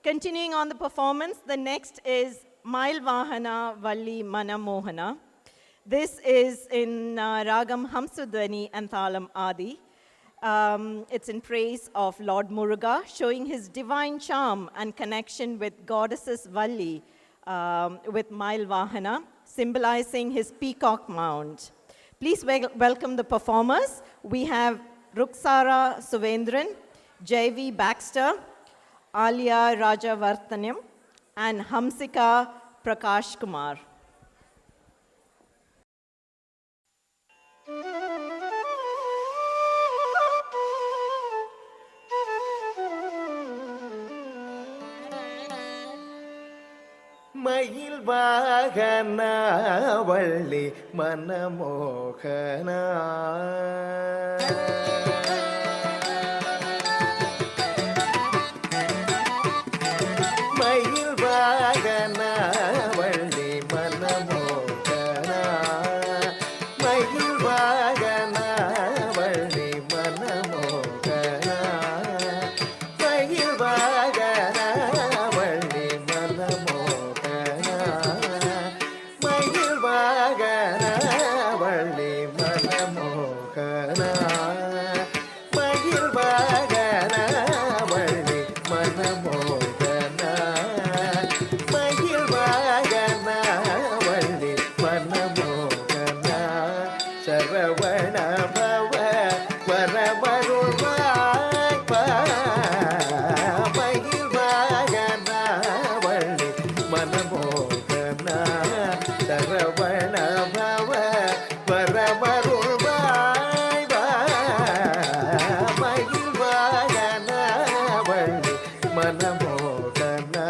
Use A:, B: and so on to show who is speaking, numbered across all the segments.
A: Continuing on the performance, the next is Mailvahana Valli Manamohana. This is in Ragam Hamsudhani and Thalam Adi. It's in praise of Lord Muruga, showing his divine charm and connection with goddesses Valli with Mailvahana, symbolizing his peacock mount. Please welcome the performers. We have Ruksara Suvendran, J.V. Baxter, Alia Rajavarthanam, and Hamsika Prakash Kumar.
B: மயில் வாகன வள்ளி மனமோகனா மயில் வாகன வள்ளி மனமோகனா மயில் வாகன வள்ளி மனமோகனா மயில் வாகன வள்ளி மனமோகனா மயில் வாகன வள்ளி மனமோகனா மயில் வாகன வள்ளி மனமோகனா மயில் வாகன வள்ளி மனமோகனா சரவண பவ வரமருள்வாய் மயில் வாகன வள்ளி மனமோகனா சரவண பவ வரமருள்வாய் மயில் வாகன வள்ளி மனமோகனா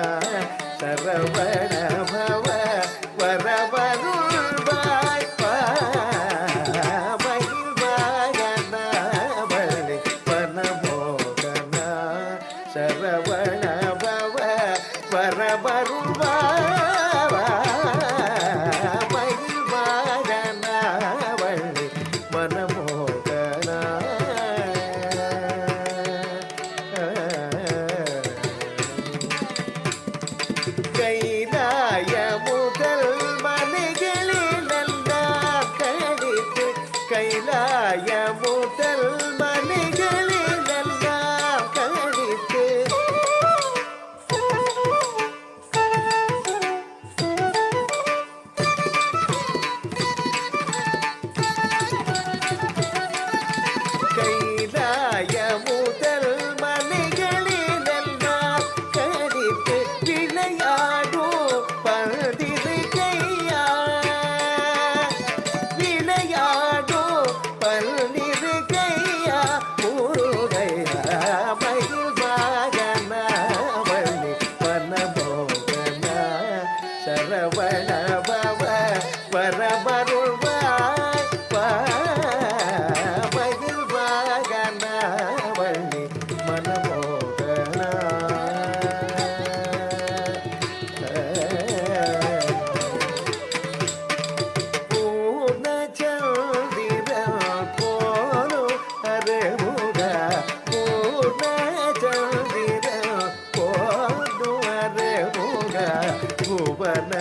B: சரவண பவ வரமருள்வாய் மயில் வாகன வள்ளி மனமோகனா சரவண பவ வரமருள்வாய் மயில் வாகன வள்ளி மனமோகனா கைலாய முதல் மலைகளிலெல்லாம் கழித்து கைலாய முதல் மலைகளிலெல்லாம் கழித்து கைலாய முதல் மலைகளிலெல்லாம் கழித்து விளையாடும் பந்திரு கையா விளையாடும் பந்திரு கையா முருகையா மயில் வாகன வள்ளி மனமோகனா சரவண பவ வரமருள்வாய் மயில் வாகன வள்ளி மனமோகனா பூர்ணச்சந்திரன் போலும் அருமுக பூர்ணச்சந்திரன் போலும் அருமுக புவன